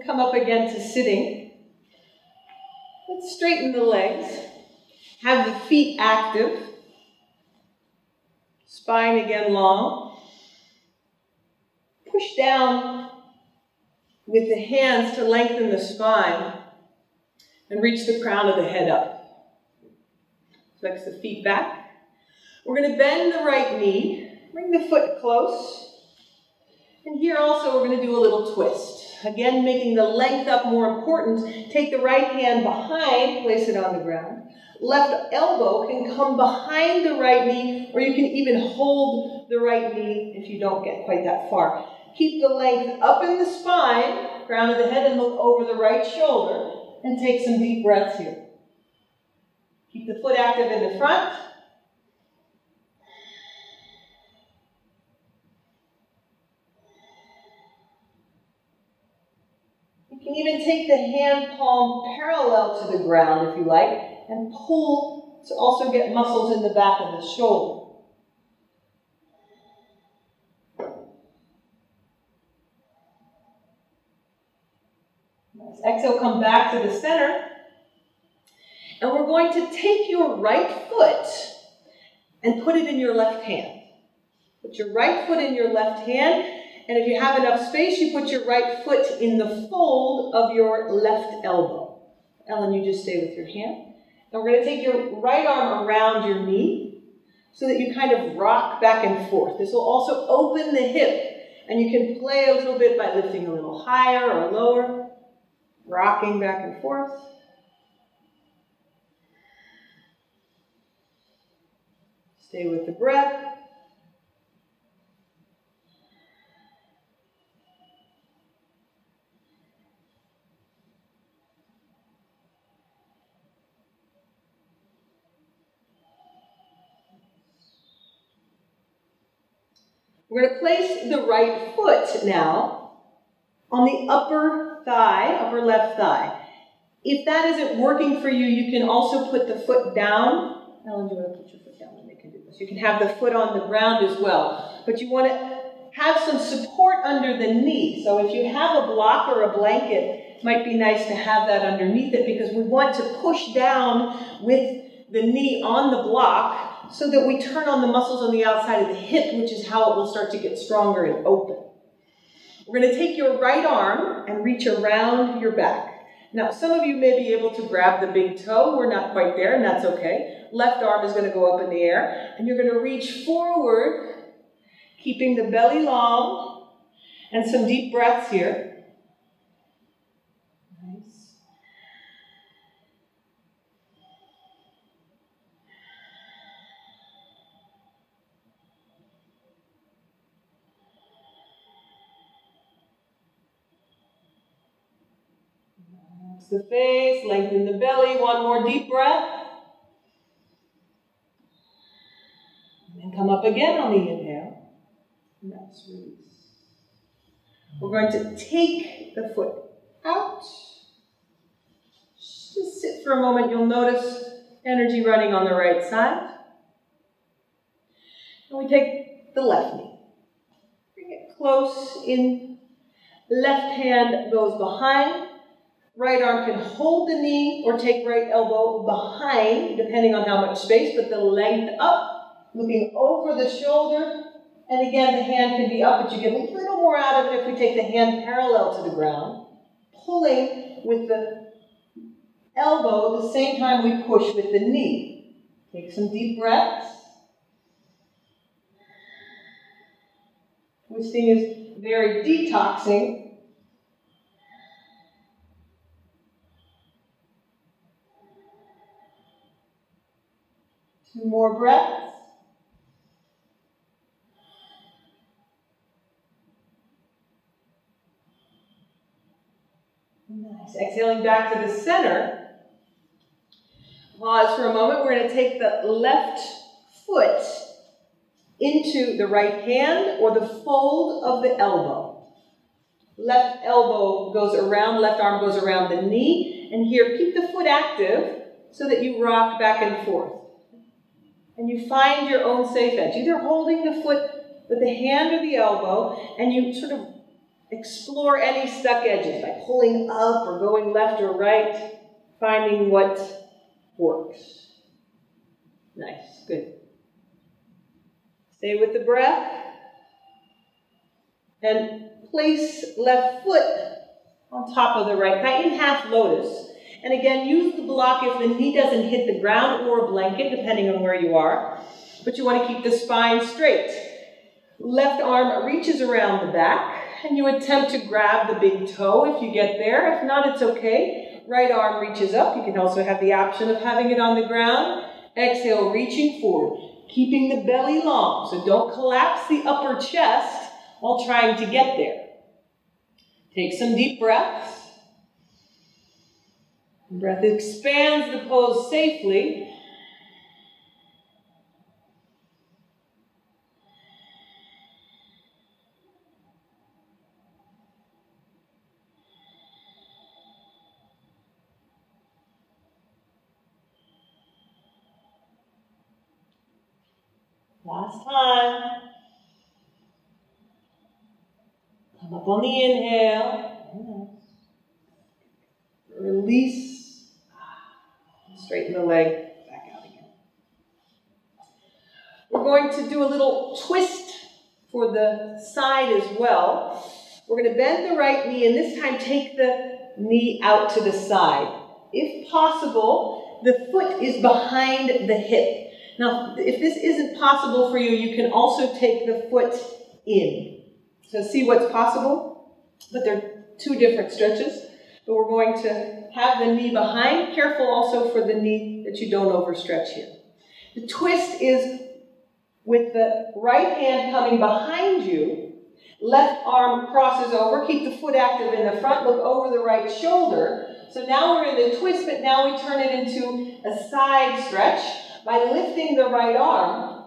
And come up again to sitting. Let's straighten the legs. Have the feet active. Spine again long. Push down with the hands to lengthen the spine and reach the crown of the head up. Flex the feet back. We're going to bend the right knee. Bring the foot close. And here also we're going to do a little twist. Again, making the length up more important. Take the right hand behind, place it on the ground. Left elbow can come behind the right knee, or you can even hold the right knee if you don't get quite that far. Keep the length up in the spine, crown of the head, and look over the right shoulder, and take some deep breaths here. Keep the foot active in the front. You can even take the hand palm parallel to the ground if you like, and pull to also get muscles in the back of the shoulder. Nice. Exhale, come back to the center. And we're going to take your right foot and put it in your left hand. Put your right foot in your left hand, and if you have enough space, you put your right foot in the fold of your left elbow. Ellen, you just stay with your hand. And we're going to take your right arm around your knee so that you kind of rock back and forth. This will also open the hip, and you can play a little bit by lifting a little higher or lower, rocking back and forth. Stay with the breath. We're going to place the right foot now on the upper thigh, upper left thigh. If that isn't working for you, you can also put the foot down. Ellen, do you want to put your foot down when they can do this? You can have the foot on the ground as well. But you want to have some support under the knee. So if you have a block or a blanket, it might be nice to have that underneath it, because we want to push down with the knee on the block so that we turn on the muscles on the outside of the hip, which is how it will start to get stronger and open. We're going to take your right arm and reach around your back. Now, some of you may be able to grab the big toe. We're not quite there, and that's okay. Left arm is going to go up in the air, and you're going to reach forward, keeping the belly long, and some deep breaths here. Nice. The face, lengthen the belly, one more deep breath. And then come up again on the inhale. And that's release. We're going to take the foot out. Just sit for a moment. You'll notice energy running on the right side. And we take the left knee. Bring it close in. Left hand goes behind. Right arm can hold the knee or take right elbow behind, depending on how much space, but the length up, looking over the shoulder. And again, the hand can be up, but you get a little more out of it if we take the hand parallel to the ground, pulling with the elbow at the same time we push with the knee. Take some deep breaths. Twisting is very detoxing. Two more breaths. Nice. Exhaling back to the center. Pause for a moment. We're going to take the left foot into the right hand or the fold of the elbow. Left elbow goes around, left arm goes around the knee. And here, keep the foot active so that you rock back and forth. And you find your own safe edge, either holding the foot with the hand or the elbow, and you sort of explore any stuck edges by pulling up or going left or right, finding what works. Nice, good. Stay with the breath. And place left foot on top of the right thigh in half lotus. And again, use the block if the knee doesn't hit the ground or a blanket, depending on where you are. But you want to keep the spine straight. Left arm reaches around the back, and you attempt to grab the big toe if you get there. If not, it's okay. Right arm reaches up. You can also have the option of having it on the ground. Exhale, reaching forward, keeping the belly long. So don't collapse the upper chest while trying to get there. Take some deep breaths. Breath expands the pose safely. Last time. Come up on the inhale. Release. Straighten the leg. Back out again. We're going to do a little twist for the side as well. We're going to bend the right knee, and this time take the knee out to the side. If possible, the foot is behind the hip. Now, if this isn't possible for you, you can also take the foot in. So see what's possible? But they're two different stretches. But we're going to have the knee behind. Careful also for the knee that you don't overstretch here. The twist is with the right hand coming behind you. Left arm crosses over. Keep the foot active in the front. Look over the right shoulder. So now we're in the twist, but now we turn it into a side stretch by lifting the right arm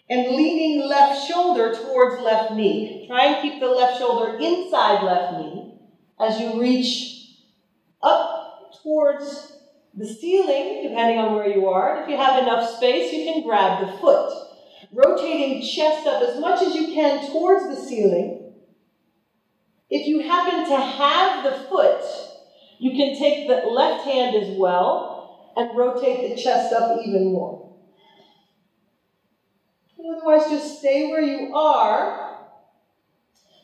and leaning left shoulder towards left knee. Try and keep the left shoulder inside left knee as you reach up towards the ceiling, depending on where you are. If you have enough space, you can grab the foot. Rotating chest up as much as you can towards the ceiling. If you happen to have the foot, you can take the left hand as well and rotate the chest up even more. Otherwise, just stay where you are,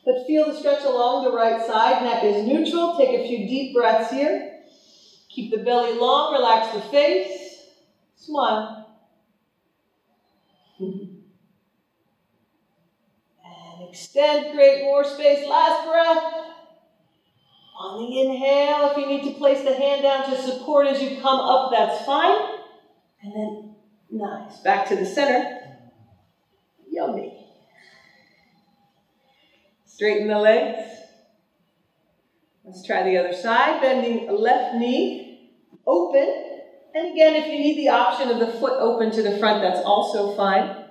but feel the stretch along the right side. Neck is neutral. Take a few deep breaths here. Keep the belly long. Relax the face. Smile. And extend. Create more space. Last breath. On the inhale, if you need to place the hand down to support as you come up, that's fine. And then, nice. Back to the center. Yummy. Straighten the legs. Let's try the other side. Bending left knee, open. And again, if you need the option of the foot open to the front, that's also fine.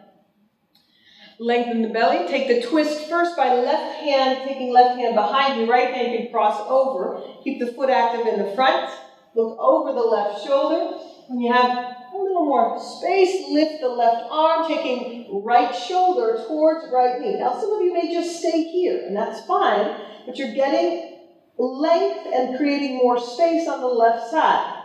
Lengthen the belly. Take the twist first by left hand, taking left hand behind you. Right hand can cross over. Keep the foot active in the front. Look over the left shoulder. When you have a little more space, lift the left arm, taking right shoulder towards right knee. Now, some of you may just stay here, and that's fine, but you're getting length and creating more space on the left side.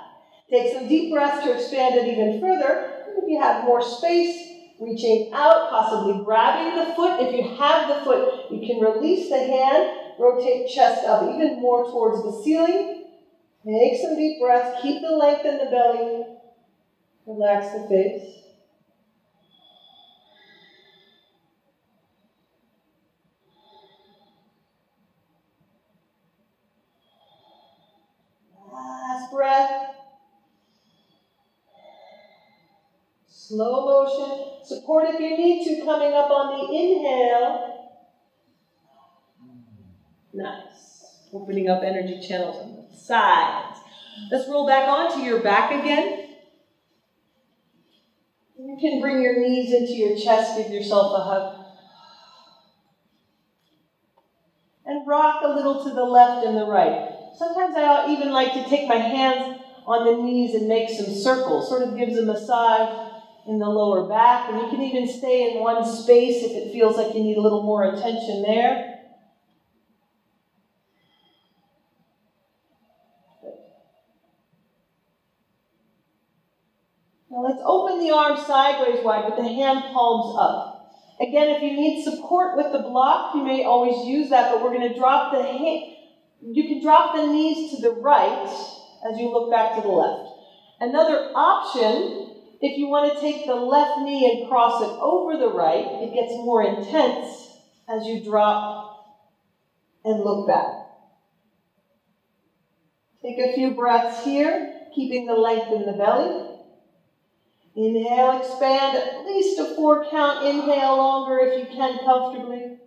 Take some deep breaths to expand it even further. If you have more space, reaching out, possibly grabbing the foot. If you have the foot, you can release the hand, rotate chest up even more towards the ceiling. Take some deep breaths, keep the length in the belly, relax the face. Last breath. Slow motion. Support if you need to, coming up on the inhale. Nice. Opening up energy channels on the sides. Let's roll back onto your back again. You can bring your knees into your chest, give yourself a hug. And rock a little to the left and the right. Sometimes I even like to take my hands on the knees and make some circles. Sort of gives a massage in the lower back. And you can even stay in one space if it feels like you need a little more attention there. Now let's open the arms sideways wide with the hand palms up. Again, if you need support with the block, you may always use that, but we're going to drop the hand. You can drop the knees to the right as you look back to the left. Another option, if you want to take the left knee and cross it over the right, it gets more intense as you drop and look back. Take a few breaths here, keeping the length in the belly. Inhale, expand at least a 4 count. Inhale longer if you can comfortably,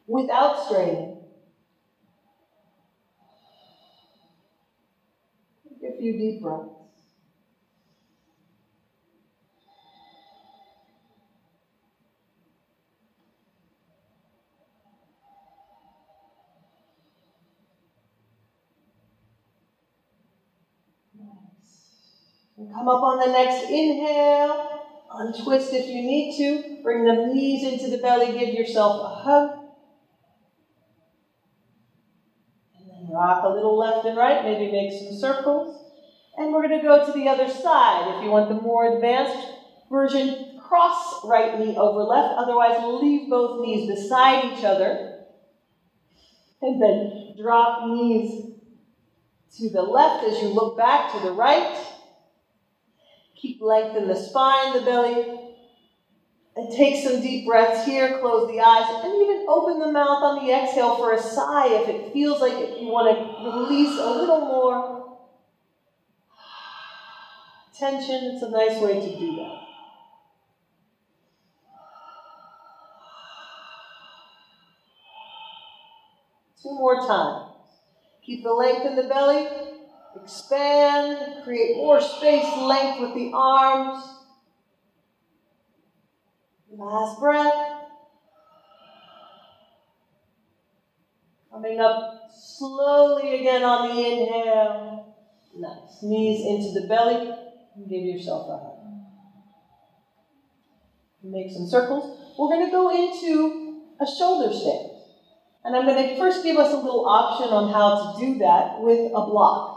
without straining. Take a few deep breaths. And come up on the next inhale. Untwist if you need to. Bring the knees into the belly. Give yourself a hug. And then rock a little left and right. Maybe make some circles. And we're going to go to the other side. If you want the more advanced version, cross right knee over left. Otherwise, leave both knees beside each other. And then drop knees to the left as you look back to the right. Keep length in the spine, the belly. And take some deep breaths here. Close the eyes. And even open the mouth on the exhale for a sigh if it feels like you want to release a little more tension. It's a nice way to do that. Two more times. Keep the length in the belly. Expand. Create more space, length with the arms. Last breath. Coming up slowly again on the inhale. Nice. Knees into the belly. And give yourself a hug. Make some circles. We're going to go into a shoulder stand. And I'm going to first give us a little option on how to do that with a block.